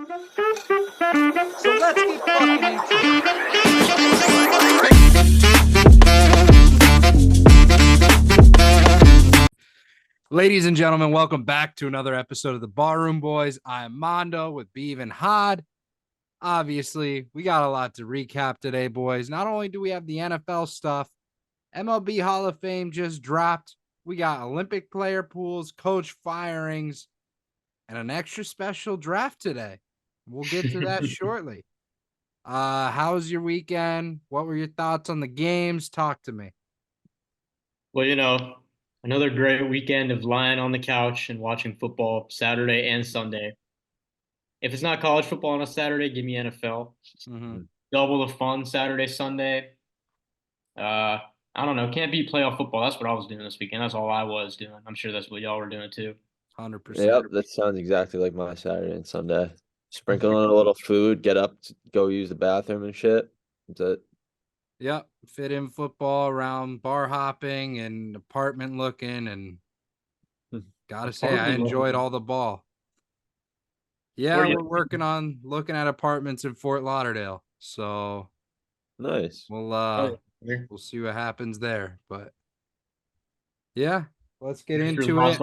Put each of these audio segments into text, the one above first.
So let's get fucking into it. Ladies and gentlemen, welcome back to another episode of the Barroom Boys. I am Mondo with Beav and Hod. Obviously, we got a lot to recap today, boys. Not only do we have the NFL stuff, MLB Hall of Fame just dropped. We got Olympic player pools, coach firings, and an extra special draft today. We'll get to that shortly. How was your weekend? What were your thoughts on the games? Talk to me. Well, another great weekend of lying on the couch and watching football Saturday and Sunday. If it's not college football on a Saturday, give me NFL. Mm-hmm. Double the fun Saturday, Sunday. I don't know. Can't beat playoff football. That's what I was doing this weekend. That's all I was doing. I'm sure that's what y'all were doing too. 100%. Yep, that sounds exactly like my Saturday and Sunday. Sprinkle in a little food, get up, go use the bathroom and shit. That's it. Yep. Fit in football around bar hopping and apartment looking, and gotta say, I enjoyed all the ball. Yeah, we're working on looking at apartments in Fort Lauderdale. So nice. We'll see what happens there. But yeah, let's get into it.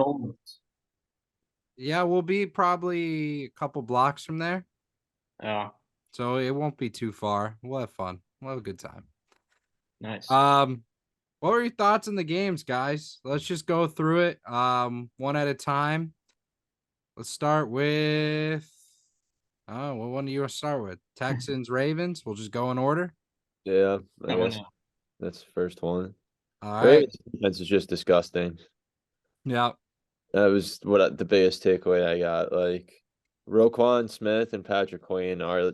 Yeah, we'll be probably a couple blocks from there. Yeah. So it won't be too far. We'll have fun. We'll have a good time. Nice. What were your thoughts on the games, guys? Let's just go through it one at a time. Let's start with what one do you want to start with? Texans, Ravens. We'll just go in order. Yeah, I guess that's the first one. All right. Ravens defense is just disgusting. Yeah. That was the biggest takeaway I got. Like Roquan Smith and Patrick Queen are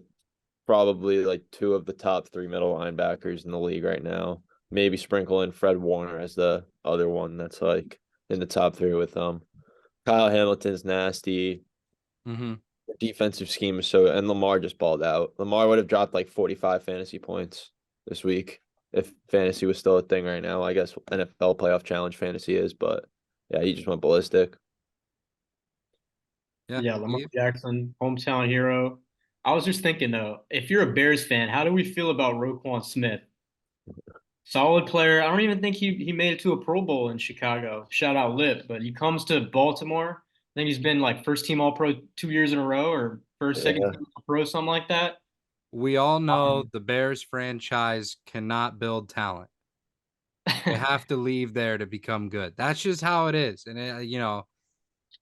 probably like two of the top three middle linebackers in the league right now. Maybe sprinkle in Fred Warner as the other one that's like in the top three with them. Kyle Hamilton's nasty. Mm-hmm. The defensive scheme is so, and Lamar just balled out. Lamar would have dropped like 45 fantasy points this week if fantasy was still a thing right now. I guess NFL playoff challenge fantasy is, but yeah, he just went ballistic. Yeah, Lamar Jackson, hometown hero. I was just thinking though, if you're a Bears fan, how do we feel about Roquan Smith? Solid player. I don't even think he made it to a Pro Bowl in Chicago. Shout out Lip, but he comes to Baltimore. I think he's been like first team All Pro 2 years in a row, or second team All Pro, something like that. We all know the Bears franchise cannot build talent. They have to leave there to become good. That's just how it is. And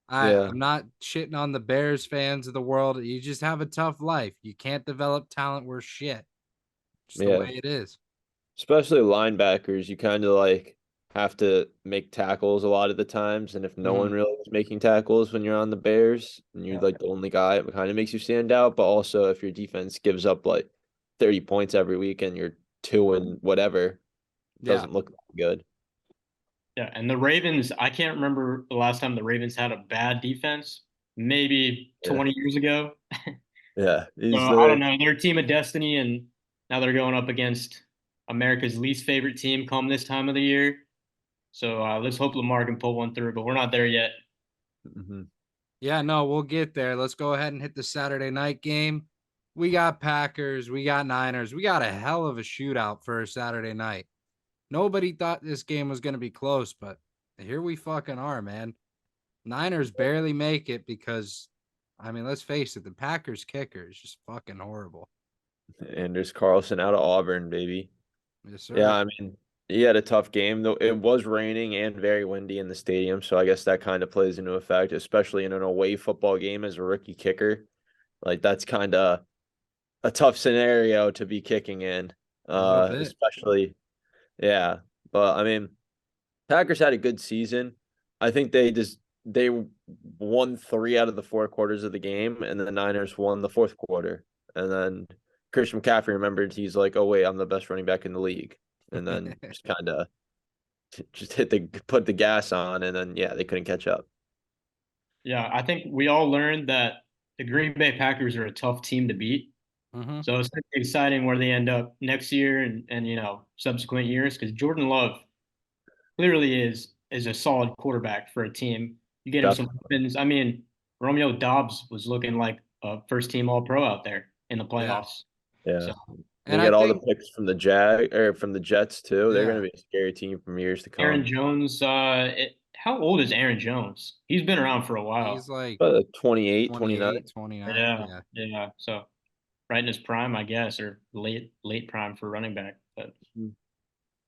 I'm not shitting on the Bears fans of the world. You just have a tough life. You can't develop talent worth shit. Just the way it is. Especially linebackers, you kind of like have to make tackles a lot of the times. And if no one really is making tackles when you're on the Bears and you're like the only guy, it kind of makes you stand out. But also if your defense gives up like 30 points every week and you're 2 and whatever, it doesn't look good. Yeah, and the Ravens, I can't remember the last time the Ravens had a bad defense. Maybe 20 years ago. Yeah. So, I don't know. They're a team of destiny, and now they're going up against America's least favorite team come this time of the year. So let's hope Lamar can pull one through, but we're not there yet. Mm-hmm. Yeah, no, we'll get there. Let's go ahead and hit the Saturday night game. We got Packers, we got Niners. We got a hell of a shootout for a Saturday night. Nobody thought this game was going to be close, but here we fucking are, man. Niners barely make it because, I mean, let's face it, the Packers kicker is just fucking horrible. Anders Carlson out of Auburn, baby. Yes, sir. Yeah, I mean, he had a tough game, though. It was raining and very windy in the stadium, so I guess that kind of plays into effect, especially in an away football game as a rookie kicker. Like, that's kind of a tough scenario to be kicking in, especially. Yeah, but I mean, Packers had a good season. I think they won 3 out of the 4 quarters of the game, and the Niners won the 4th quarter. And then Christian McCaffrey remembered he's like, "Oh wait, I'm the best running back in the league," and then just kind of put the gas on, and then they couldn't catch up. Yeah, I think we all learned that the Green Bay Packers are a tough team to beat. Mm-hmm. So it's exciting where they end up next year and subsequent years, because Jordan Love clearly is a solid quarterback for a team. You get him some weapons. I mean, Romeo Doubs was looking like a first team All Pro out there in the Yeah. playoffs. Yeah. So They And I get all the think, picks from the from the Jets too. They're yeah, going to be a scary team from years to Aaron come. Jones, how old is Aaron Jones? He's been around for a while. he's like 28, 29. 28, 29. Yeah, Yeah. yeah. So right in his prime, I guess, or late prime for running back. But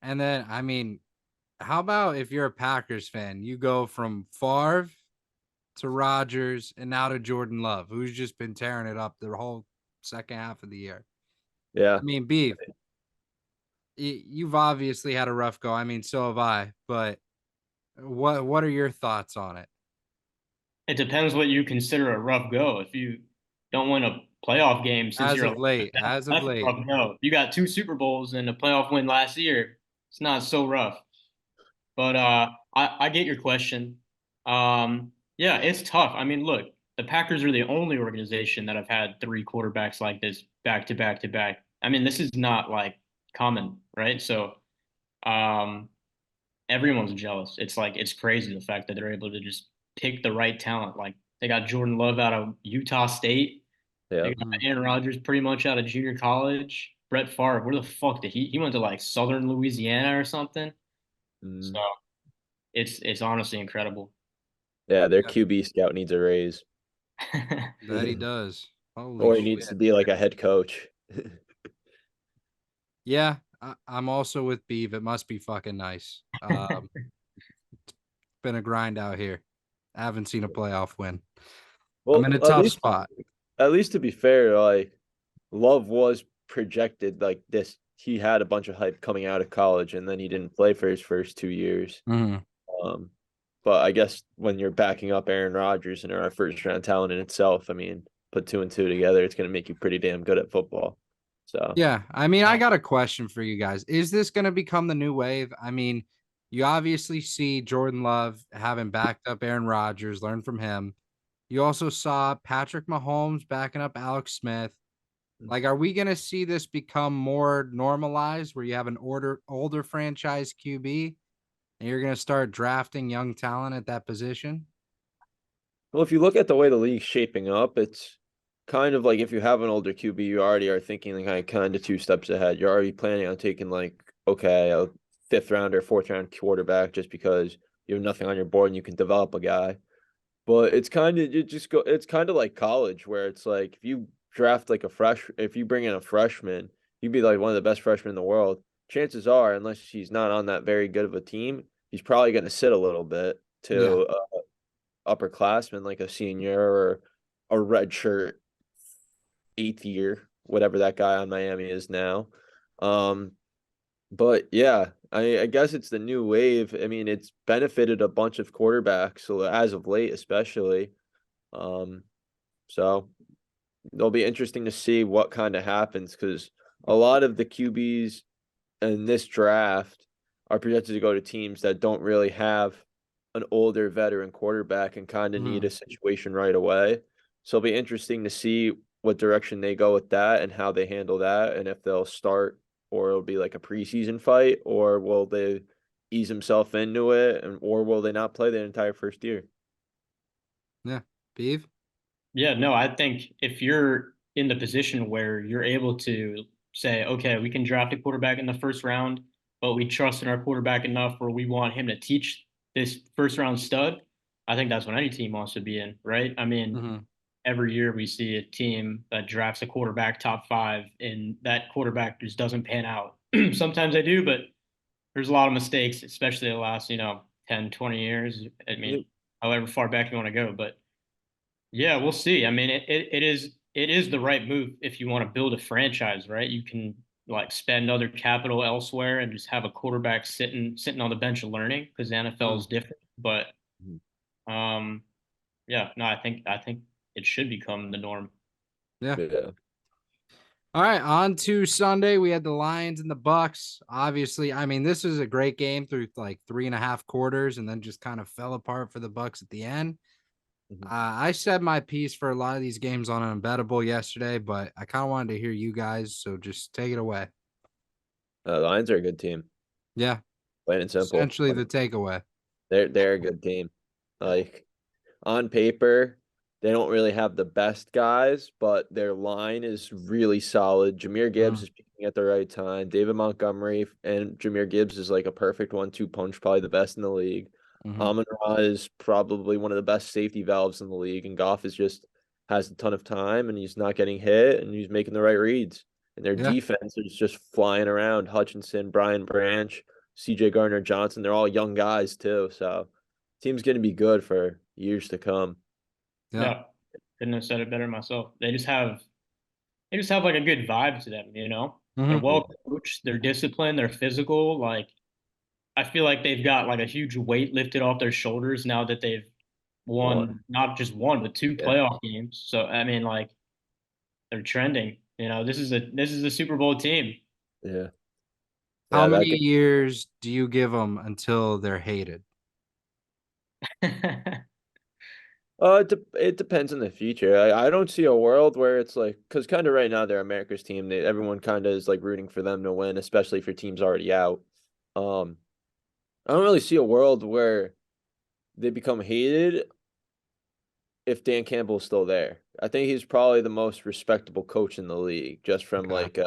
And then, I mean, how about if you're a Packers fan, you go from Favre to Rodgers and now to Jordan Love, who's just been tearing it up the whole second half of the year. Yeah. I mean, Beav, you've obviously had a rough go. I mean, so have I. But what are your thoughts on it? it depends what you consider a rough go. If you don't win a playoff game since As you're of 11, late, as of that's a late. rough go. You got two Super Bowls and a playoff win last year. It's not so rough. But I get your question. Yeah, it's tough. I mean, look, the Packers are the only organization that have had three quarterbacks like this back to back to back. I mean, this is not like common, right? So um, everyone's jealous. It's like it's crazy the fact that they're able to just pick the right talent. Like they got Jordan Love out of Utah State. Yeah. They got Aaron Rodgers pretty much out of junior college. Brett Favre, where the fuck did he went to like Southern Louisiana or something? So Mm. it's honestly incredible. Yeah, their Yeah, QB scout needs a raise. that he does. Holy Or he needs to shit. be like a head coach. Yeah, I'm also with Beav. It must be fucking nice. Been a grind out here. I haven't seen a playoff win. I'm Well, in a tough spot. at least to be fair, like Love was projected like this. He had a bunch of hype coming out of college, and then he didn't play for his first 2 years. Mhm. Um, but I guess when you're backing up Aaron Rodgers and our first round talent in itself, I mean, put two and two together, it's going to make you pretty damn good at football. So Yeah, I mean, I got a question for you guys. Is this going to become the new wave? I mean, you obviously see Jordan Love having backed up Aaron Rodgers, learn from him. You also saw Patrick Mahomes backing up Alex Smith. Like, are we going to see this become more normalized where you have an older franchise QB and you're going to start drafting young talent at that position? well, if you look at the way the league's shaping up, it's kind of like if you have an older QB, you already are thinking like kind of two steps ahead. You're already planning on taking like, okay, a fifth round or fourth round quarterback just because you have nothing on your board and you can develop a guy. But it's kind of it's kind of like college where it's like if you draft like if you bring in a freshman, you'd be like one of the best freshmen in the world. Chances are, unless he's not on that very good of a team, he's probably going to sit a little bit Yeah. to upperclassman like a senior or a red shirt eighth year, whatever that guy on Miami is now. Um, but yeah, I guess it's the new wave. I mean, it's benefited a bunch of quarterbacks, so as of late, especially. Um, so it'll be interesting to see what kind of happens because a lot of the QBs in this draft are projected to go to teams that don't really have an older veteran quarterback and kind of need a Mhm. situation right away. So it'll be interesting to see what direction they go with that and how they handle that and if they'll start or it'll be like a preseason fight or will they ease himself into it and or will they not play the entire first year? Yeah. Beeve? Yeah, no, I think if you're in the position where you're able to say, okay, we can draft a quarterback in the first round, but we trust in our quarterback enough where we want him to teach this first round stud, I think that's what any team wants to be in, right? I mean, Mhm. every year we see a team that drafts a quarterback top five and that quarterback just doesn't pan out. Sometimes they do, but there's a lot of mistakes, especially the last, 10, 20 years. I mean, however far back you want to go, but yeah, we'll see. I mean, it is the right move if you want to build a franchise, right? You can like spend other capital elsewhere and just have a quarterback sitting on the bench learning because the NFL Mhm. is different. But Mhm. um, yeah, no, I think it should become the norm. Yeah. Yeah. All right, on to Sunday. We had the Lions and the Bucks. Obviously, I mean, this is a great game through like 3.5 quarters, and then just kind of fell apart for the Bucks at the end. Mhm. I said my piece for a lot of these games on Unbettable yesterday, but I kind of wanted to hear you guys, so just take it away. The Lions are a good team, Yeah, plain and simple. essentially the takeaway. They're a good team. Like on paper, they don't really have the best guys, but their line is really solid. Jameer Gibbs Mhm. is peaking at the right time. David Montgomery and Jameer Gibbs is like a perfect 1-2 punch, probably the best in the league. Mhm. Amon-Ra is probably one of the best safety valves in the league, and Goff is just has a ton of time, and he's not getting hit, and he's making the right reads. And their Yeah. defense is just flying around. Hutchinson, Brian Branch, CJ Gardner Johnson, they're all young guys too. So team's going to be good for years to come. Yeah. Yeah, couldn't have said it better myself. They just have like a good vibe to them, you know? They're Mhm. Yeah. well coached, they're disciplined, they're physical. Like I feel like they've got like a huge weight lifted off their shoulders now that they've One. won not just one, but two Yeah. playoff games. So I mean like they're trending. You know, this is a Super Bowl team. Yeah. How Yeah. many That game. years do you give them until they're hated? It depends on the future. I don't see a world where it's like, because kind of right now they're America's team. Everyone kind of is like rooting for them to win, especially for teams already out. Um, I don't really see a world where they become hated if Dan Campbell's still there. I think he's probably the most respectable coach in the league, just from Okay.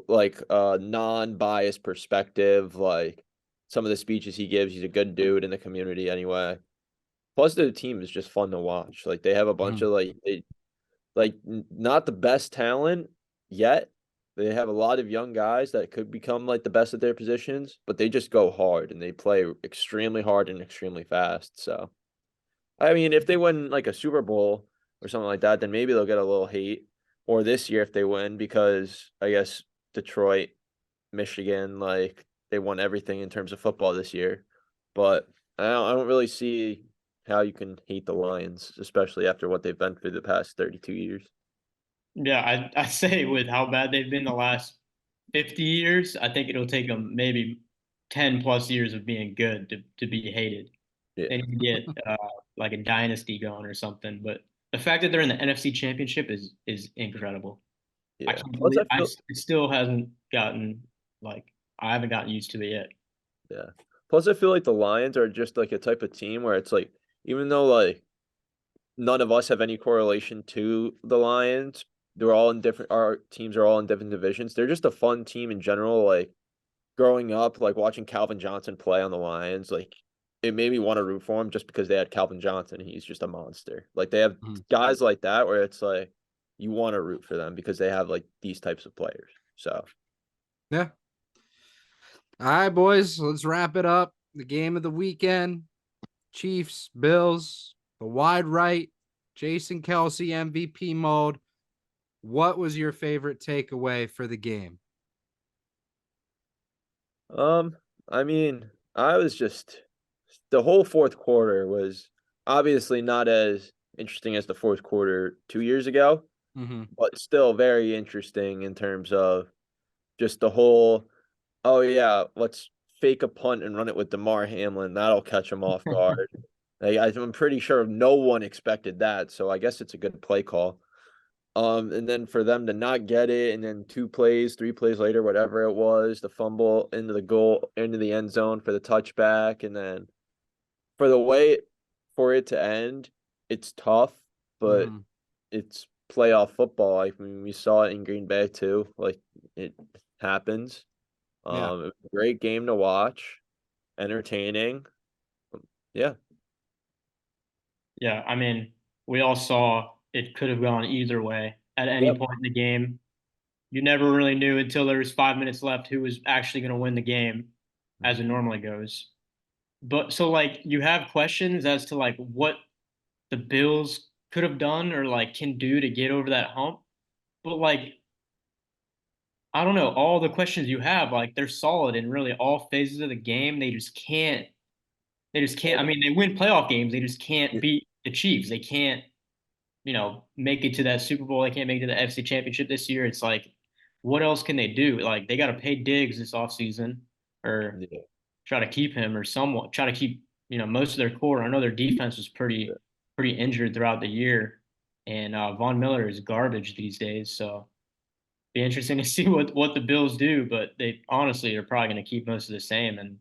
like non-biased perspective. Like some of the speeches he gives, he's a good dude in the community anyway. Plus, the team is just fun to watch. Like they have a bunch Mhm. of not the best talent yet. They have a lot of young guys that could become like the best at their positions, but they just go hard and they play extremely hard and extremely fast. So, I mean, if they win like a Super Bowl or something like that, then maybe they'll get a little hate. Or this year if they win, because I guess Detroit, Michigan, like they won everything in terms of football this year. But I don't really see how you can hate the Lions, especially after what they've been through the past 32 years. Yeah, I say with how bad they've been the last 50 years, I think it'll take them maybe 10 plus years of being good to be hated. Yeah. They need to get like a dynasty going or something. But the fact that they're in the NFC Championship is incredible. I Yeah. can't Plus, believe I feel it still hasn't gotten like I haven't gotten used to it yet. yeah. Plus, I feel like the Lions are just like a type of team where it's like, even though like none of us have any correlation to the Lions, they're all in different. Our teams are all in different divisions. They're just a fun team in general. Like growing up, like watching Calvin Johnson play on the Lions, like it made me want to root for him just because they had Calvin Johnson. He's just a monster. Like they have Mhm. guys like that where it's like you want to root for them because they have like these types of players. So Yeah. All right, boys, let's wrap it up. The game of the weekend, Chiefs, Bills, the wide right, Jason Kelsey MVP mode. What was your favorite takeaway for the game? Um, I mean, I was just the whole fourth quarter was obviously not as interesting as the fourth quarter 2 years ago, Mm-hmm. but still very interesting in terms of just the whole, oh yeah, let's fake a punt and run it with DeMar Hamlin. That'll catch him off guard. Like, I'm pretty sure no one expected that, so I guess it's a good play call. And then for them to not get it, and then 2 plays, 3 plays later, whatever it was, the fumble into the goal, into the end zone for the touchback, and then for the way for it to end, it's tough, but Mm-hmm. it's playoff football. I mean, we saw it in Green Bay too. Like it happens. Yeah. It was a great game to watch, entertaining. Yeah, Yeah, I mean, we all saw it could have gone either way at any yep, point in the game. You never really knew until there was 5 minutes left who was actually going to win the game, as it Mm-hmm. normally goes. But so like you have questions as to like what the Bills could have done or like can do to get over that hump. But like I don't know, all the questions you have, like they're solid in really all phases of the game. They just can't. I mean, they win playoff games. They just can't yeah, beat the Chiefs. They can't, make it to that Super Bowl. They can't make it to the FC Championship this year. It's like, what else can they do? Like they got to pay Diggs this offseason or yeah, try to keep him or somewhat try to keep, most of their core. I know their defense was pretty injured throughout the year, and Von Miller is garbage these days. So be interesting to see what the Bills do. But they honestly are probably going to keep most of the same and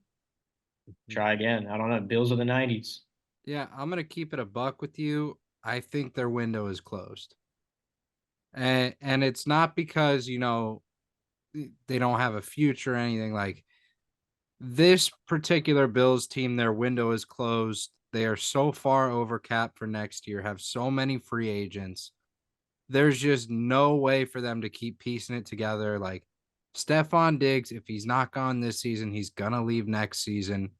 mhm, try again. I don't know. Bills of the '90s. Yeah, I'm gonna keep it a buck with you. I think their window is closed. And it's not because, they don't have a future or anything. Like, this particular Bills team, their window is closed. They are so far over cap for next year, have so many free agents. There's just no way for them to keep piecing it together. Like, Stephon Diggs, if he's not gone this season, he's gonna leave next season.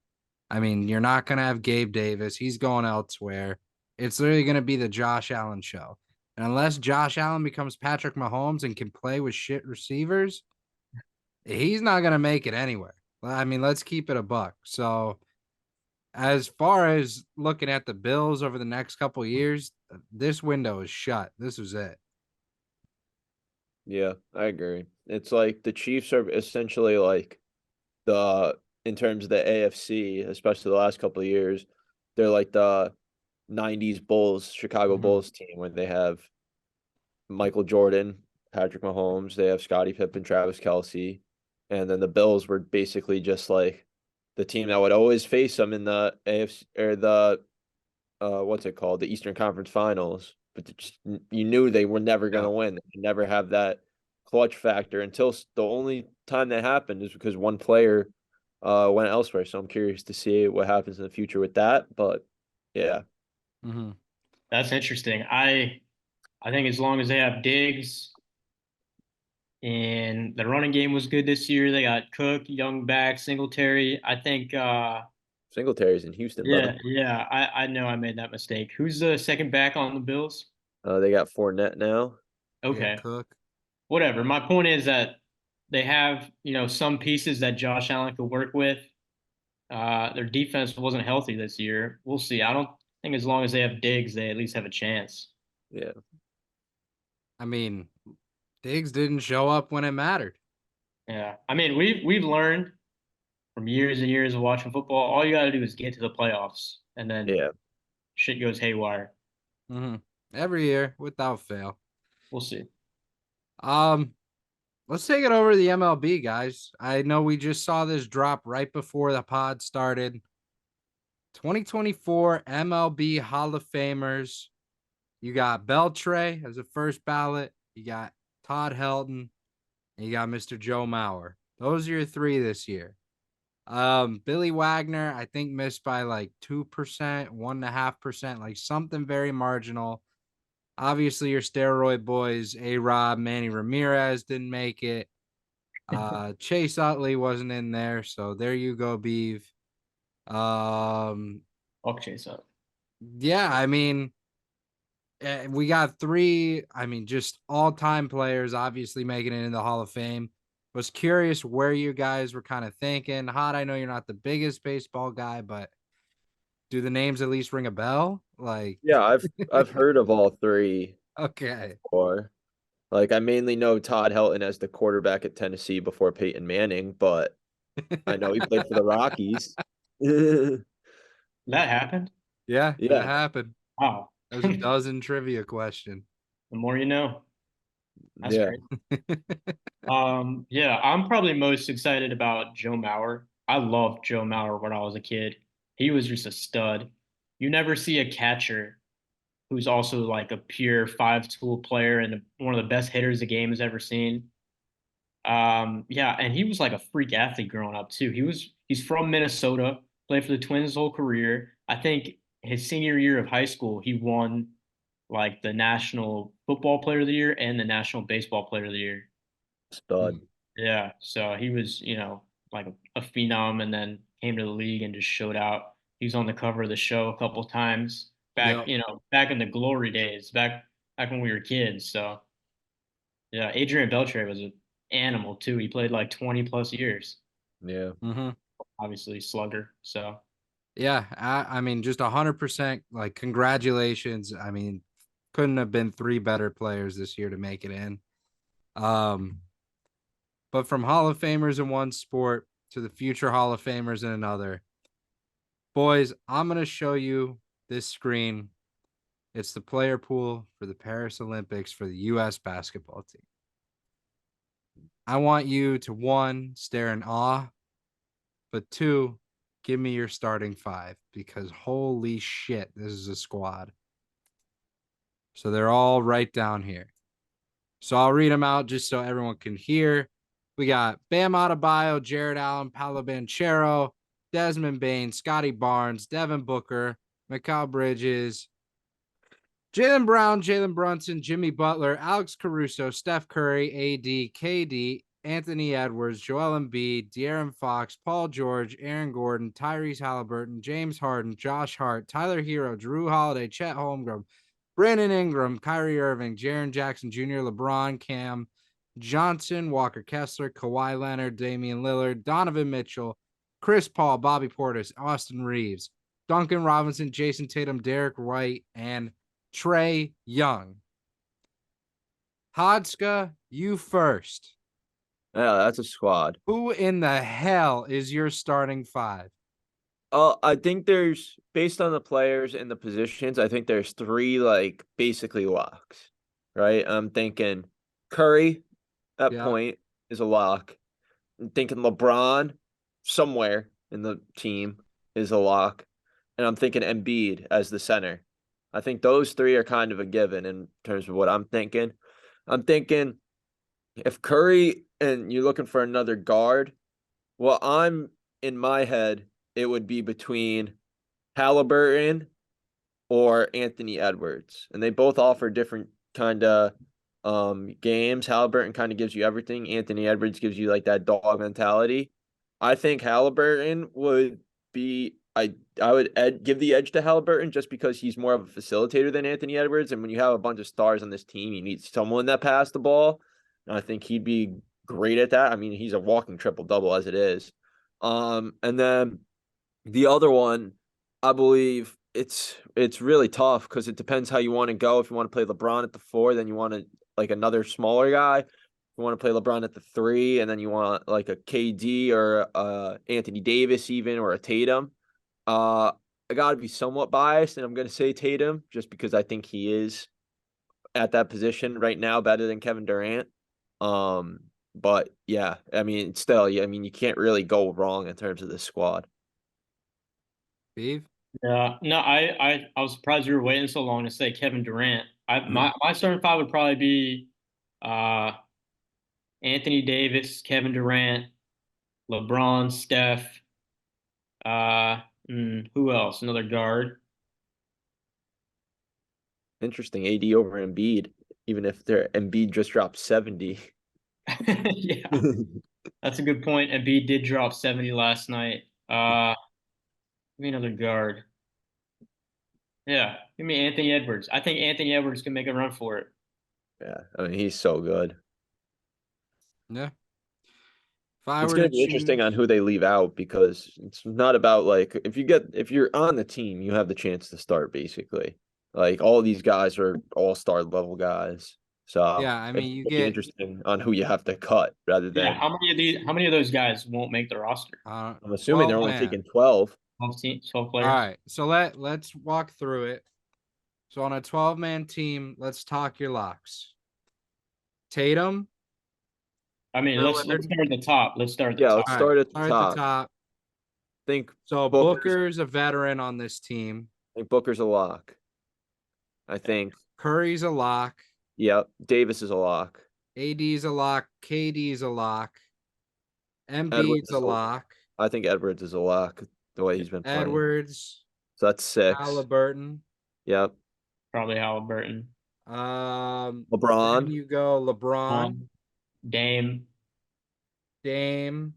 I mean, you're not gonna have Gabe Davis. He's going elsewhere. It's literally gonna be the Josh Allen show. And unless Josh Allen becomes Patrick Mahomes and can play with shit receivers, he's not gonna make it anywhere. I mean, let's keep it a buck. So as far as looking at the Bills over the next couple years, this window is shut. This was it. Yeah, I agree. It's like the Chiefs are essentially like the in terms of the AFC, especially the last couple of years, they're like the 90s Bulls, Chicago Mhm. Bulls team when they have Michael Jordan, Patrick Mahomes, they have Scottie Pippen, Travis Kelsey, and then the Bills were basically just like the team that would always face them in the AFC or the what's it called, the Eastern Conference Finals, but you knew they were never going Yeah. to win. They could never have that clutch factor until the only time that happened is because one player went elsewhere. So I'm curious to see what happens in the future with that. But yeah, Mhm. That's interesting. I think as long as they have Diggs and the running game was good this year, they got Cook, Young back, Singletary. I think Singletary's in Houston, bro. yeah, I know I made that mistake. Who's the second back on the Bills? They got Fournette now. Yeah, Okay. Cook. Whatever. My point is that they have, some pieces that Josh Allen could work with. Their defense wasn't healthy this year. We'll see. I don't think as long as they have Diggs, they at least have a chance. Yeah, I mean, Diggs didn't show up when it mattered. Yeah. I mean, we've learned from years and years of watching football, all you got to do is get to the playoffs, and then yeah. shit goes haywire. Mhm. Every year without fail. We'll see. Um, let's take it over to the MLB, guys. I know we just saw this drop right before the pod started. 2024 MLB Hall of Famers. You got Beltre as a first ballot. You got Todd Helton. And you got Mr. Joe Mauer. Those are your three this year. Billy Wagner, I think missed by like 2%, 1.5%, like something very marginal. Obviously, your steroid boys, A-Rob, Manny Ramirez didn't make it. Chase Utley wasn't in there, so there you go, Beav. Um, Fuck Chase up. yeah, I mean, we got three, I mean, just all-time players obviously making it in the Hall of Fame. Was curious where you guys were kind of thinking. Hot, I know you're not the biggest baseball guy, but do the names at least ring a bell? Like, Yeah, I've heard of all three okay. before. Like I mainly know Todd Helton as the quarterback at Tennessee before Peyton Manning, but I know he played for the Rockies. That happened? Yeah, that Yeah, happened. Wow. That was a dozen trivia question. The more you know. That's yeah. great. Yeah, I'm probably most excited about Joe Mauer. I loved Joe Mauer when I was a kid. He was just a stud. You never see a catcher who's also like a pure five-tool player and one of the best hitters the game has ever seen. Yeah, and he was like a freak athlete growing up too. He's from Minnesota, played for the Twins his whole career. I think his senior year of high school, he won like the National Football Player of the Year and the National Baseball Player of the Year. Stud. Yeah, so he was, like a phenom, and then came to the league and just showed out. He was on the cover of the show a couple of times back, Yep. back in the glory days, back when we were kids. So yeah, Adrian Beltre was an animal too. He played like 20 plus years, Yeah. Mm-hmm. obviously slugger. So Yeah, I mean, just 100%. Like, congratulations. I mean, couldn't have been three better players this year to make it in. Um, but from Hall of Famers in one sport to the future Hall of Famers in another, boys, I'm gonna show you this screen. It's the player pool for the Paris Olympics for the U.S. basketball team. I want you to one, stare in awe, but two, give me your starting five because holy shit, this is a squad. So they're all right down here. So I'll read them out just so everyone can hear. We got Bam Adebayo, Jared Allen, Paolo Banchero, Desmond Bain, Scotty Barnes, Devin Booker, Mikal Bridges, Jaylen Brown, Jalen Brunson, Jimmy Butler, Alex Caruso, Steph Curry, AD, KD, Anthony Edwards, Joel Embiid, De'Aaron Fox, Paul George, Aaron Gordon, Tyrese Halliburton, James Harden, Josh Hart, Tyler Hero, Drew Holiday, Chet Holmgren, Brandon Ingram, Kyrie Irving, Jaren Jackson Jr., LeBron, Cam Johnson, Walker Kessler, Kawhi Leonard, Damian Lillard, Donovan Mitchell, Chris Paul, Bobby Portis, Austin Reeves, Duncan Robinson, Jason Tatum, Derek White, and Trae Young. Hodska, you first. Yeah, that's a squad. Who in the hell is your starting five? I think there's based on the players and the positions, I think there's three like basically locks, right? I'm thinking Curry at point is a lock. I'm thinking LeBron somewhere in the team is a lock. And I'm thinking Embiid as the center. I think those three are kind of a given in terms of what I'm thinking. I'm thinking if Curry and you're looking for another guard, well, I'm in my head, it would be between Halliburton or Anthony Edwards. And they both offer different kind of games. Halliburton kind of gives you everything. Anthony Edwards gives you like that dog mentality. I think Halliburton would be I would give the edge to Halliburton just because he's more of a facilitator than Anthony Edwards. And when you have a bunch of stars on this team, you need someone that pass the ball. And I think he'd be great at that. I mean, he's a walking triple double as it is. And then the other one, I believe it's really tough because it depends how you want to go. If you want to play LeBron at the 4, then you want to like another smaller guy. If you want to play LeBron at the 3, and then you want like a KD or Anthony Davis even or a Tatum. I got to be somewhat biased, and I'm going to say Tatum just because I think he is at that position right now better than Kevin Durant. But yeah, I mean, still, yeah, I mean, you can't really go wrong in terms of this squad. Beav? Yeah, no, I was surprised you were waiting so long to say Kevin Durant. My starting five would probably be uh Anthony Davis, Kevin Durant, LeBron, Steph, who else? Another guard. Interesting. AD over Embiid, even if their Embiid just dropped 70. Yeah, that's a good point. Embiid did drop 70 last night. Give me another guard. Yeah, give me Anthony Edwards. I think Anthony Edwards can make a run for it. Yeah, I mean, he's so good. Yeah. If I It's were going to to be interesting on choose, who they leave out because it's not about like if you're on the team, you have the chance to start basically. Like all these guys are all-star level guys. So yeah, I it's mean, you going to be get, interesting on who you have to cut rather Yeah, than how many of those guys won't make the roster? I'm assuming they're 12 only man. taking 12. 12 All players. right. So let's walk through it. So on a 12-man team, let's talk your locks. Tatum, I mean, let's Lillard. start at the top. Let's start at the Yeah, top. let's All right. start at the Start at the top. top. Think So Booker's Booker's a veteran on this team. I think Booker's a lock. I think Curry's a lock. yep, Davis is a lock. AD's a lock. KD's a lock. Edwards Embiid's a is a lock. I think Edwards is a lock the way he's been playing. Edwards, So that's 6. Halliburton. Yep. Probably Halliburton. Then LeBron, you go LeBron, Dame. Dame,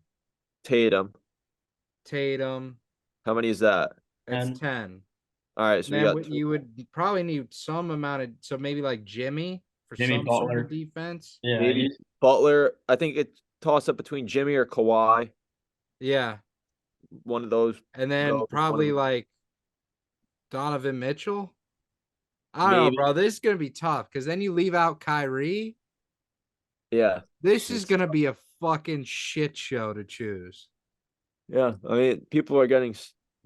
Tatum. Tatum. How many is that? That's And 10. All right, And so we then got you would probably need some amount of, so maybe like Jimmy for Jimmy some sort Butler. of defense. Yeah, maybe Butler. I think it's toss up between Jimmy or Kawhi. Yeah. One of those. And then One of probably them. like Donovan Mitchell. I don't know, Maybe. bro. This is going to be tough because then you leave out Kyrie. Yeah. This is going to be a fucking shit show to choose. Yeah. I mean, people are getting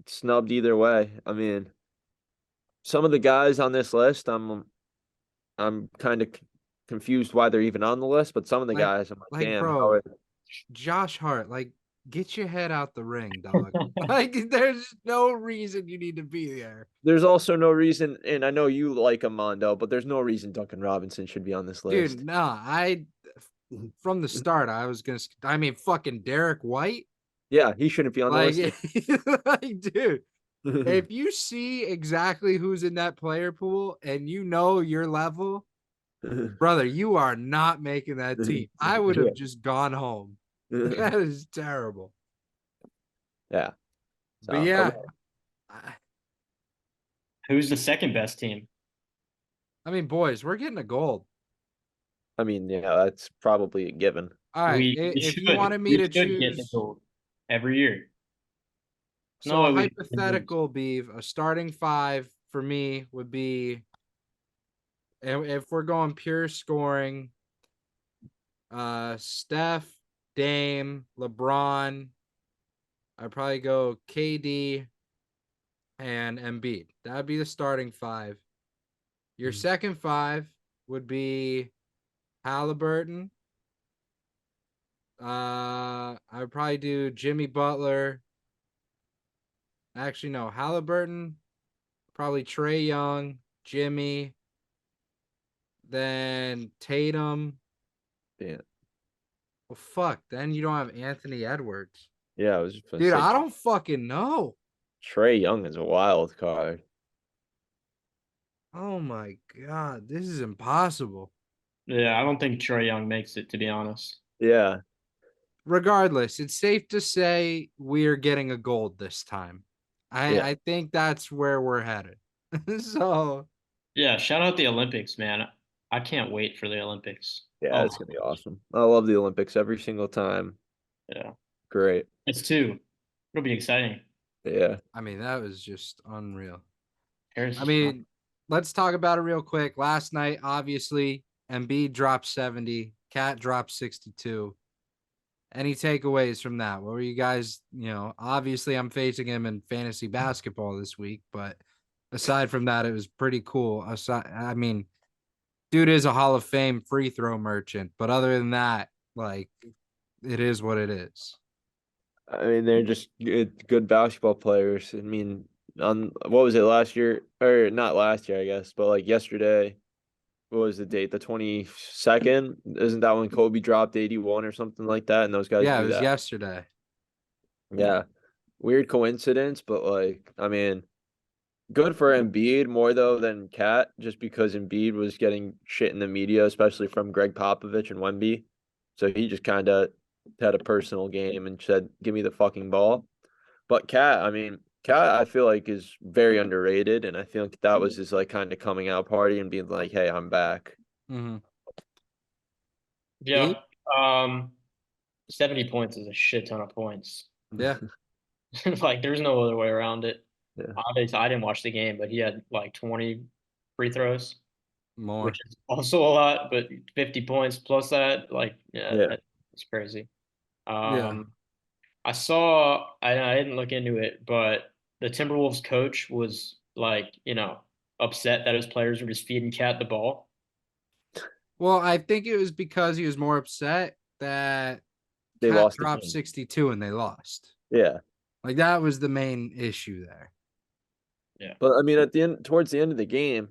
snubbed either way. I mean, some of the guys on this list, I'm kind of confused why they're even on the list, but some of the guys, I'm like, damn, how bro, are Josh Hart, like get your head out the ring, dog. Like, there's no reason you need to be there. There's also no reason, and I know you like Mondo, but there's no reason Duncan Robinson should be on this list. Dude, nah, from the start, I was gonna, I mean, fucking Derek White. Yeah, he shouldn't be on the Like, list. like, dude, if you see exactly who's in that player pool and you know your level, brother, you are not making that team. I would have just gone home. That is terrible. Yeah. But So, yeah, Who's the second best team? I mean, boys, we're getting a gold. I mean, yeah, that's probably a given. All right, We if you should wanted me we to should get the choose, gold every year. so No a way we lose. hypothetical, Beav, a starting five for me would be, if we're going pure scoring, Steph, Dame, LeBron. I'd probably go KD and Embiid. That would be the starting five. Your second five would be Halliburton. I would probably do Jimmy Butler. Actually, no, Halliburton, probably Trey Young, Jimmy, then Tatum. Yeah. Well, fuck. Then you don't have Anthony Edwards. Yeah, I was just gonna Dude, say I don't fucking know. Trey Young is a wild card. Oh my God. This is impossible. Yeah, I don't think Trey Young makes it, to be honest. Yeah. Regardless, it's safe to say we're getting a gold this time. Yeah. I think that's where we're headed. So, Yeah, shout out the Olympics, man. I can't wait for the Olympics. Yeah, Oh, it's gonna be awesome. I love the Olympics every single time. yeah. Great. It's two. It'll be exciting. Yeah. I mean, that was just unreal. Paris I is fun. mean, let's talk about it real quick. Last night, obviously, Embiid dropped 70, Cat dropped 62. Any takeaways from that? What were you guys, obviously I'm facing him in fantasy basketball this week, but aside from that, it was pretty cool. I mean, dude is a Hall of Fame free throw merchant, but other than that, like, it is what it is. I mean, they're just good basketball players. I mean, on what was it last year? Or not last year, I guess, but like yesterday, what was the date? The 22nd? Isn't that when Kobe dropped 81 or something like that? And those guys Yeah, it do was that. yesterday. Yeah. Weird coincidence, but like, I mean, good for Embiid more though than Cat, just because Embiid was getting shit in the media, especially from Greg Popovich and Wemby. So he just kind of had a personal game and said, "Give me the fucking ball." But Cat, I mean, Cat, I feel like is very underrated, and I feel like that was his like kind of coming out party and being like, "Hey, I'm back." Mm-hmm. Yeah. Um, 70 points is a shit ton of points. Yeah, Like, there's no other way around it. Yeah, Obviously, I didn't watch the game, but he had like 20 free throws, more. which is also a lot, but 50 points plus that, like, yeah, yeah, that's crazy. Yeah. I didn't look into it, but the Timberwolves coach was like, upset that his players were just feeding Cat the ball. Well, I think it was because he was more upset that they Cat lost the dropped game. 62 and they lost. Yeah, Like, that was the main issue there. Yeah. but I mean, at the end, towards the end of the game,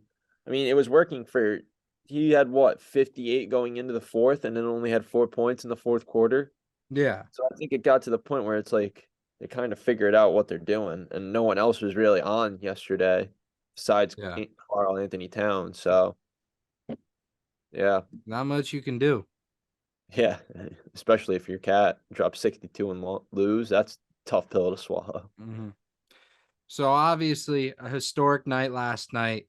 I mean, it was working for. He had what 58 going into the fourth, and then only had 4 points in the fourth quarter. Yeah. So I think it got to the point where it's like they kind of figured out what they're doing, and no one else was really on yesterday besides Yeah. Carl Anthony Towns. So yeah, Not much you can do. yeah, especially if your cat drops 62 and lose, that's a tough pill to swallow. Mm-hmm. So, obviously, a historic night last night.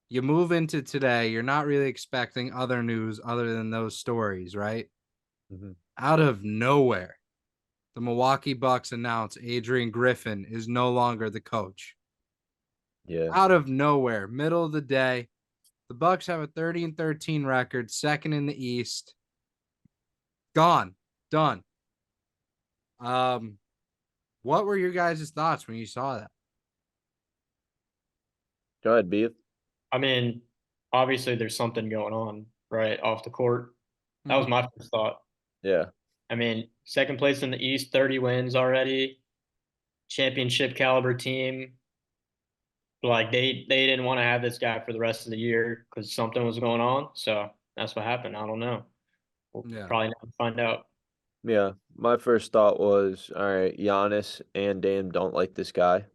You move into today, you're not really expecting other news other than those stories, right? Mhm. Out of nowhere, the Milwaukee Bucks announce Adrian Griffin is no longer the coach. Yeah, Out of nowhere, middle of the day, the Bucks have a 30-13 record, second in the East. Gone, done. Um, what were your guys' thoughts when you saw that? go ahead, Beav. I mean, obviously there's something going on, right, off the court. That was Mhm. my first thought. Yeah, I mean, second place in the East, 30 wins already, championship caliber team. Like they didn't want to have this guy for the rest of the year because something was going on. So that's what happened. I don't know. We'll Yeah. probably never find out. Yeah, my first thought was, all right, Giannis and Dame don't like this guy.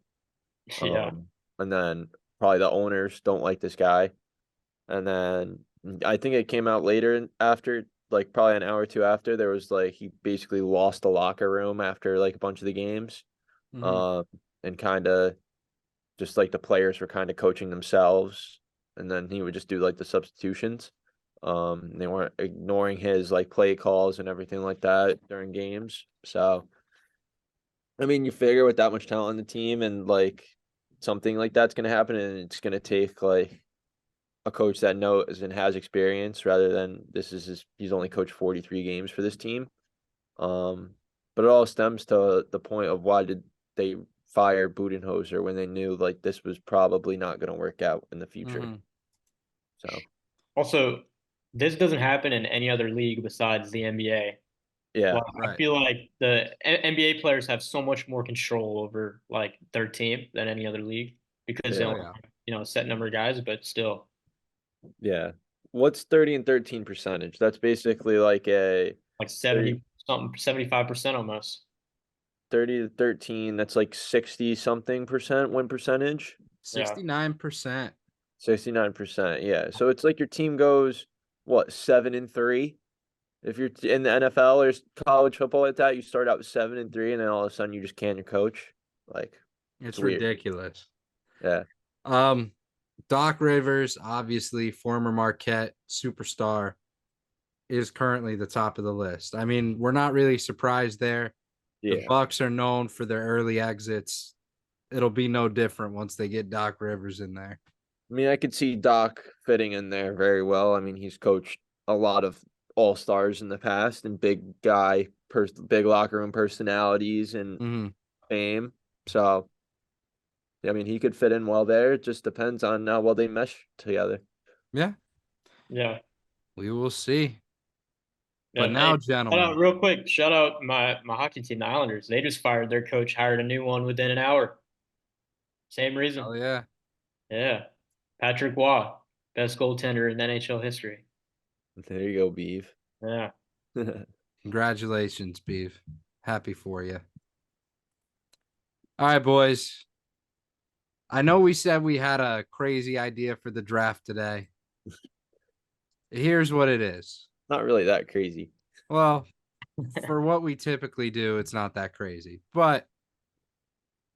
Yeah. And then probably the owners don't like this guy. And then I think it came out later after, like probably an hour or two after, there was like he basically lost the locker room after like a bunch of the games. Mhm. Um, and kind of just like the players were kind of coaching themselves, and then he would just do like the substitutions. They weren't ignoring his like play calls and everything like that during games. So I mean, you figure with that much talent on the team and like something like that's gonna happen, and it's gonna take like a coach that knows and has experience rather than he's only coached 43 games for this team. Um, but it all stems to the point of why did they fire Budenholzer when they knew like this was probably not going to work out in the future. Mhm. So Also, this doesn't happen in any other league besides the NBA. yeah, Like, I Right. feel like the NBA players have so much more control over like their team than any other league because they yeah, Oh only yeah. have, a set number of guys, but still, yeah. What's 30 and 13 percentage? That's basically like a like 30, 70 something, 75% almost. 30 to 13. That's like 60 something percent win percentage. Yeah. 69%. 69%. Yeah. So it's like your team goes what 7-3. If you're in the NFL or college football like that, you start out 7-3, and then all of a sudden you just can your coach. Like it's It's weird. ridiculous. Yeah. Um, Doc Rivers, obviously former Marquette superstar, is currently the top of the list. I mean, we're not really surprised there. The Yeah. Bucks are known for their early exits. It'll be no different once they get Doc Rivers in there. I mean, I could see Doc fitting in there very well. I mean, he's coached a lot of all stars in the past and big locker room personalities and Mm-hmm. fame. So, I mean, he could fit in well there. It just depends on how well they mesh together. Yeah, Yeah. we will see. But Yeah. now, Hey, shout out gentlemen, real quick. Shout out my hockey team, the Islanders. They just fired their coach, hired a new one within an hour. Same reason. oh yeah, Yeah. Patrick Waugh, best goaltender in NHL history. There you go, Beav. Yeah. congratulations, Beav. Happy for you. All right, boys. I know we said we had a crazy idea for the draft today. Here's what it is. Not really that crazy. Well, for what we typically do, it's not that crazy. But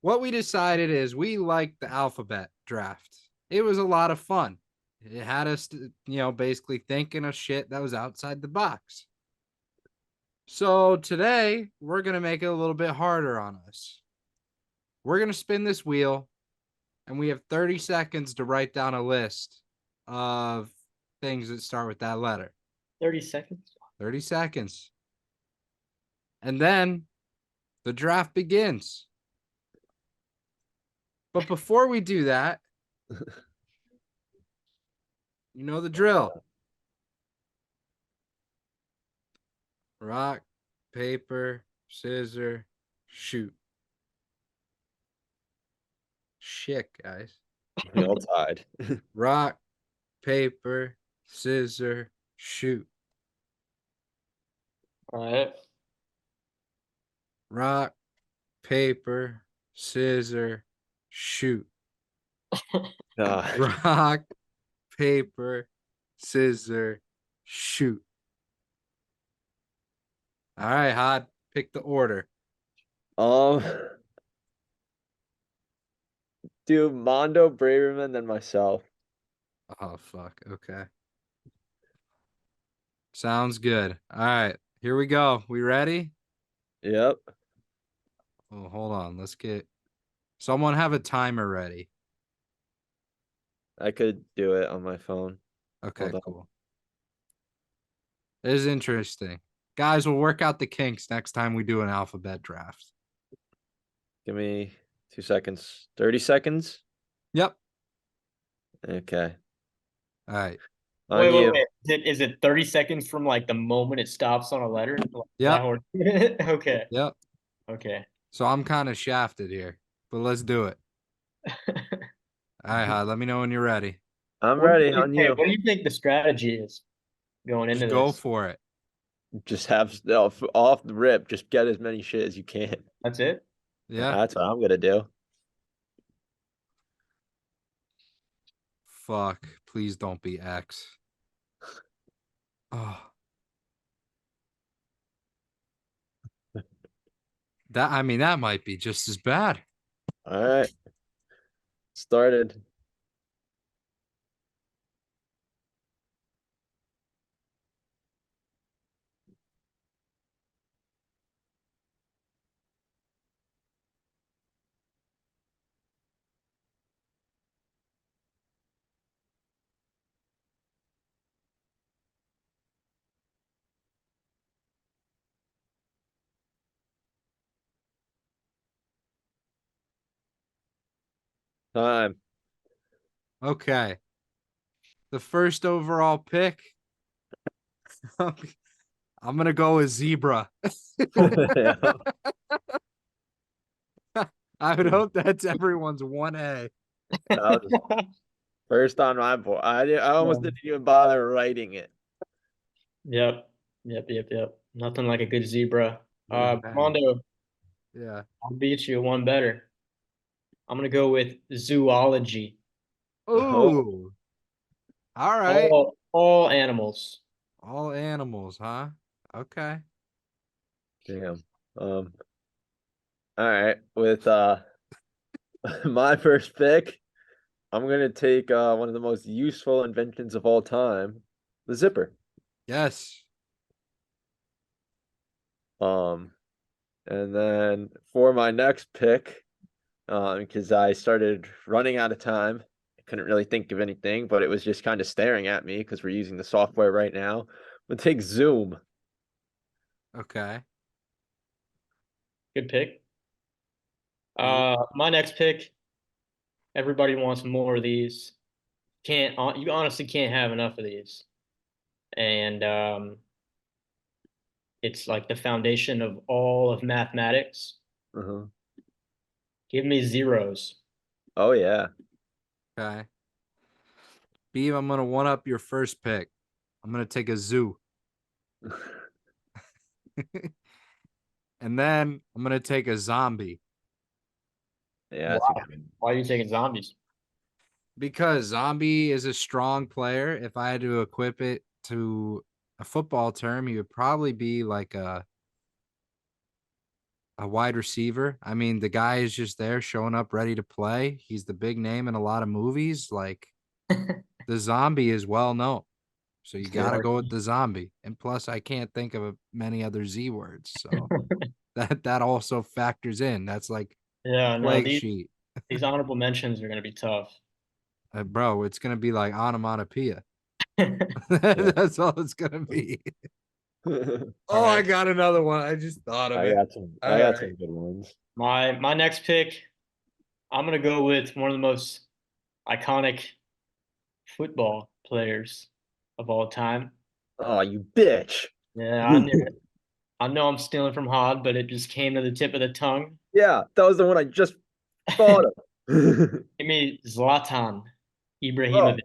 what we decided is we liked the alphabet draft. It was a lot of fun. It had us, basically thinking of shit that was outside the box. So today, we're going to make it a little bit harder on us. We're going to spin this wheel, and we have 30 seconds to write down a list of things that start with that letter. 30 seconds. 30 seconds. And then the draft begins. But before we do that, you know the drill. Rock, paper, scissors, shoot. Shit, guys. We all tied. Rock, paper, scissors, shoot. All right. Rock, paper, scissors, shoot. God. Rock, paper, scissors, shoot. All right, Hod, pick the order. Um, dude, Mondo, Braverman, then myself. Oh, fuck. Okay. Sounds good. All right, here we go. We ready? Yep. Oh, hold on. Let's get someone have a timer ready. I could do it on my phone. Okay, Hold on. cool. This is interesting. Guys, we'll work out the kinks next time we do an alphabet draft. Give me 2 seconds. 30 seconds? Yep. Okay. All right. On Wait. you. Is it 30 seconds from like the moment it stops on a letter? Like that Yep. horse. Okay. Yep. Okay. So I'm kind of shafted here, but let's do it. All right, Hod, let me know when you're ready. I'm ready. On Hey, you. what do you think the strategy is going Just into go this? for it. Just have off the rip. Just get as many shit as you can. That's it? Yeah. That's what I'm gonna do. Fuck. Please don't be X. Oh, that might be just as bad. All right. Started. Time. Okay. The first overall pick. I'm gonna go with zebra. Yeah. I would hope that's everyone's 1A. That was first on my board. I almost didn't even bother writing it. Yep. Yep. Nothing like a good zebra. Yeah. Mondo, Yeah. I'll beat you one better. I'm gonna go with zoology. Oh, Ooh. All right. All animals. All animals, huh? Okay. damn. Um, all right. With my first pick, I'm gonna take one of the most useful inventions of all time, the zipper. Yes. Um, and then for my next pick, because I started running out of time, I couldn't really think of anything, but it was just kind of staring at me because we're using the software right now. I'm gonna take Zoom. Okay. Good pick. Beat. My next pick. Everybody wants more of these. You honestly can't have enough of these. And it's like the foundation of all of mathematics. Uh-huh. Give me zeros. Oh yeah. Okay. Beav, I'm gonna one up your first pick. I'm gonna take a zoo. And then I'm gonna take a zombie. Yeah, that's a Wow. good. Why are you taking zombies? Because zombie is a strong player. If I had to equip it to a football term, he would probably be like a wide receiver. I mean, the guy is just there showing up ready to play. He's the big name in a lot of movies. Like the zombie is well known. So you got to Yeah. go with the zombie. And plus I can't think of many other Z words. So that also factors in. That's like the Yeah, no, plague sheet. these honorable mentions are gonna be tough. Bro, it's going to be like onomatopoeia. Yeah. That's all it's going to be. All Oh, I right. got another one. I just thought of I it. got some. I All got right. some good ones. My next pick, I'm gonna go with one of the most iconic football players of all time. Oh, you bitch. Yeah, I knew it. I know I'm stealing from Hod, but it just came to the tip of the tongue. Yeah, that was the one I just thought of. Give me Zlatan Oh, Ibrahimovic,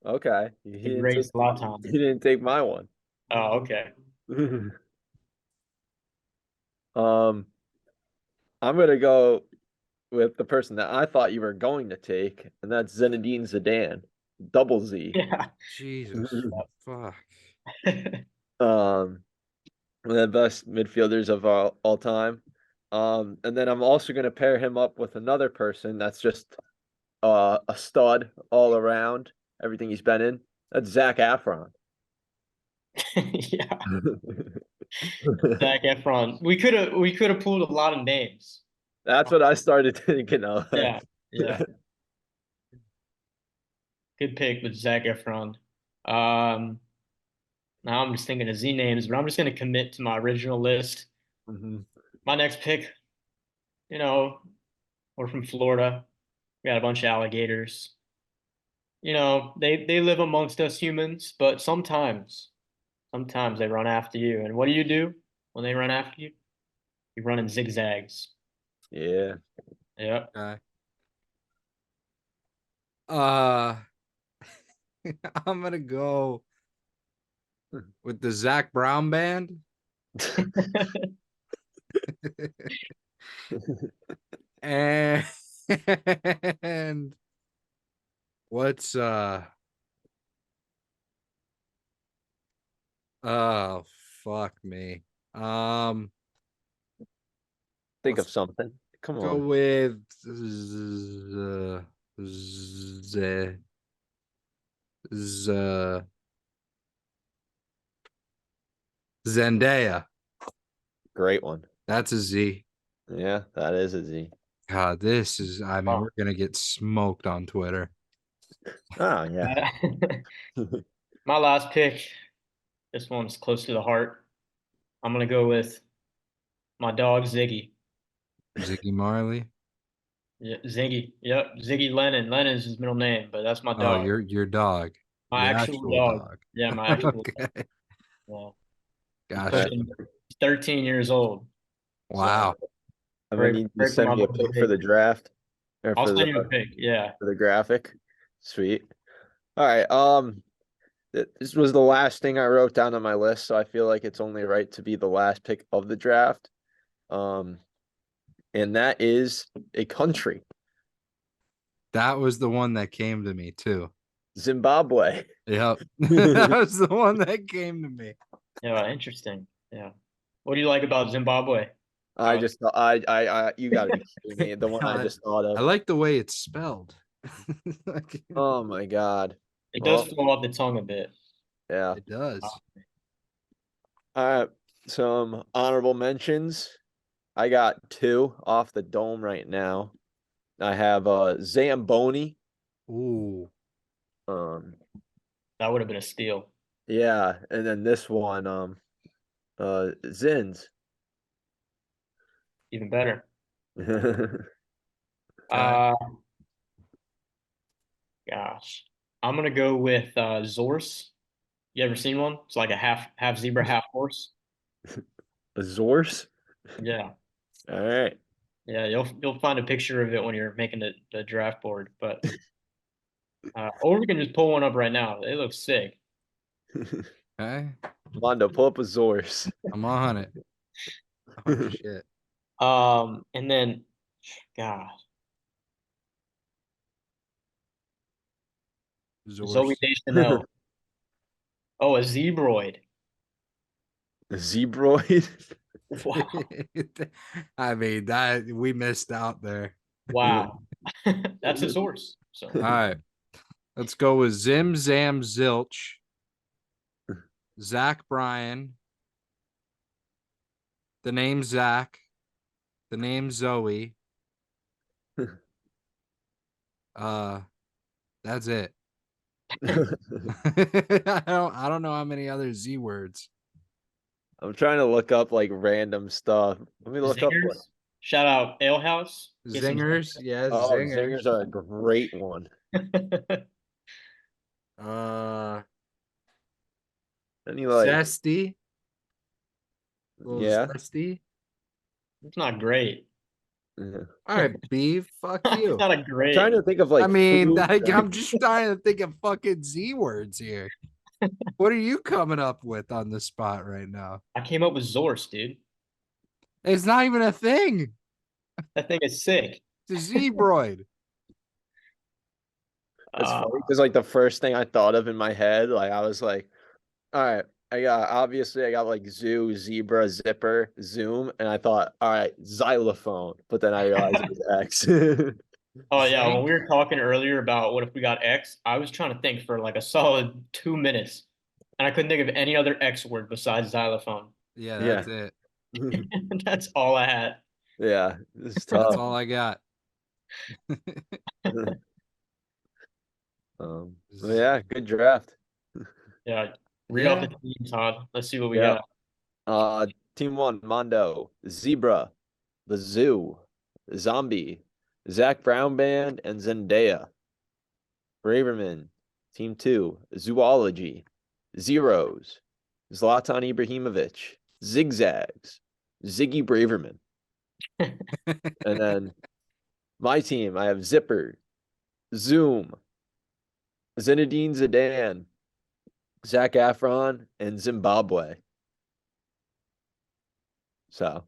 okay. the great He Zlatan. didn't take my one. Oh, okay. Um, I'm gonna go with the person that I thought you were going to take, and that's Zinedine Zidane, double Z. Yeah. Jesus. Fuck. Um, one of the best midfielders of all time. And then I'm also gonna pair him up with another person that's just a stud all around, everything he's been in. That's Zach Efron. Yeah. Zac Efron. We could have pulled a lot of names. That's what I started thinking of. Yeah. Yeah. Good pick with Zac Efron. Um, Now I'm just thinking of Z names, but I'm just gonna commit to my original list. Mhm. My next pick, you know, we're from Florida. We got a bunch of alligators. they live amongst us humans, but sometimes they run after you. And what do when they run after you? You run in zigzags. Yeah. Yep. Okay. Uh, I'm gonna go with the Zach Brown band. And what's oh fuck me. Think Let's of something. Come go on. with Z, Z, Zendaya. Great one. That's a Z. Yeah, that is a Z. God, this is, I mean, Wow. we're gonna get smoked on Twitter. Oh, yeah. My last pick. This one's close to the heart. I'm gonna go with my dog Ziggy. Ziggy Marley. Yeah, Ziggy. Yep, Ziggy Lennon. Lennon's his middle name, but that's my Oh, dog. your dog. My The actual actual dog. dog. Yeah, my actual dog. Okay. Yeah. He's Gotcha. pushing. He's 13 years old. So Wow. I'm gonna pray, need you pray to for send my me a little pic for the baby. draft or I'll send you a pic. Yeah. for the graphic. Sweet. All right. This was the last thing I wrote down on my list, so I feel like it's only right to be the last pick of the draft. Um, and that is a country, That was the one that came to me too. Zimbabwe. Yep. That was the one that came to me. Yeah. Interesting. Yeah. What do you like about Zimbabwe? I just thought you got to be kidding me. The one I God, just thought I of. like the way it's spelled. Oh my God. It does Well, flow off the tongue a bit. yeah. It does. All right. Some honorable mentions. I got two off the dome right now. I have Zamboni. Ooh. Um, That would have been a steal. yeah, and then this one, Zins. Even better. Okay. Uh, gosh. I'm gonna go with Zorse. You ever seen one? It's like a half zebra, half horse. Azores. Yeah. All right. Yeah, you'll find a picture of it when you're making the draft board. But or we can just pull one up right now. They look sick. Okay. Mondo, pull up Azores. I'm on it. Oh shit. And then, God, Zoe Zorse. Deschanel. Oh, a zebroid. Zebroid. Wow, I mean, that we missed out there. wow, that's a source. So All right. Let's go with Zim Zam Zilch, Zach Bryan, the name Zach, the name Zoe. Uh that's it. I don't know how many other Z words. I'm trying to look up like random stuff. Let me look up what. zingers. Shout out Ale House. Get some. Zingers, yes, Oh, zingers. zingers are a great one. Uh Any like, Zesty. Little yeah. zesty. It's not great. Yeah. All right, Beav. Fuck It's you. not a I'm trying great. to think of I like mean, food. I'm just trying to think of fucking Z words here. What are you coming up with on the spot right now? I came up with Zorse, dude. It's not even a thing. That thing is sick. It's a zebroid. It's Uh, funny because like the first thing I thought of in my head, like I was like, all right, I got like zoo, zebra, zipper, zoom, and I thought, all right, xylophone. But then I realized it was X. oh yeah, when Zank. we were talking earlier about what if we got X, I was trying to think for like a solid 2 minutes, and I couldn't think of any other X word besides xylophone. Yeah, Yeah. that's it. That's all I had. Yeah, it's That's tough. all I got. But yeah, good draft. Yeah, read off Yeah. the team, Todd. Let's see what we Yep. got. Team one, Mondo, Zebra, the Zoo, Zombie, Zach Brown Band, and Zendaya. Braverman. Team 2, Zoology. Zeros, Zlatan Ibrahimovic. Zigzags, Ziggy Braverman. And then my team, I have Zipper, Zoom, Zinedine Zidane, Zach Efron, and Zimbabwe. So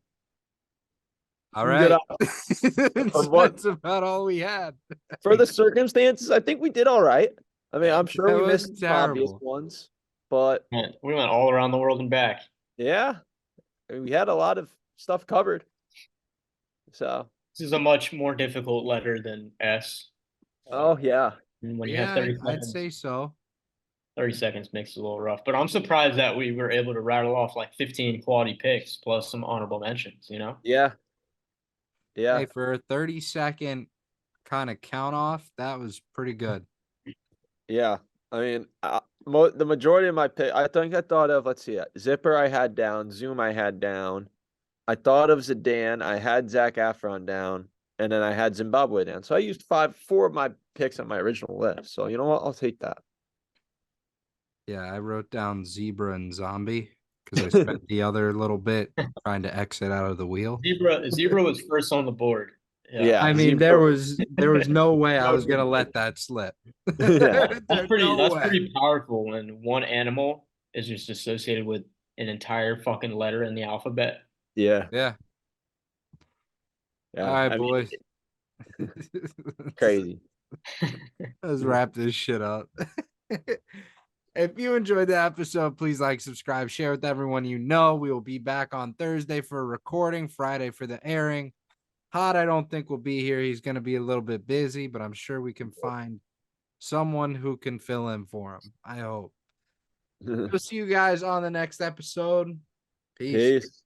All some good right. from what That's about all we had. for the circumstances, I think we did all right. I mean, I'm sure That we was missed some obvious terrible. ones, but Yeah, we went all around the world and back. yeah, we had a lot of stuff covered. So, This is a much more difficult letter than S. oh yeah, And when you have Yeah, 30 I'd seconds, say so. 30 seconds makes it a little rough. But I'm surprised that we were able to rattle off like 15 quality picks plus some honorable mentions, you know? yeah, yeah, Hey, for a 30-second kind of count off, that was pretty good. yeah. I mean, the majority of my pick, I think I thought of, let's see, Zipper I had down, Zoom I had down. I thought of Zidane, I had Zach Efron down, and then I had Zimbabwe down. So I used four of my picks on my original list. So you know what? I'll take that. Yeah, I wrote down zebra and zombie because I spent the other little bit trying to exit out of the wheel. Zebra was first on the board. Yeah. Yeah, I mean, zebra. there was no way I No was gonna good let pick. that slip. Yeah. There's no That's way. pretty powerful when one animal is just associated with an entire fucking letter in the alphabet. Yeah. Yeah. Yeah. All right, I mean, boys. crazy. Let's wrap this shit up. If you enjoyed the episode, please like, subscribe, share with everyone you know. We will be back on Thursday for a recording, Friday for the airing. Hot, I don't think will be here. He's going to be a little bit busy, but I'm sure we can find someone who can fill in for him. I hope. We'll see you guys on the next episode. Peace. Peace.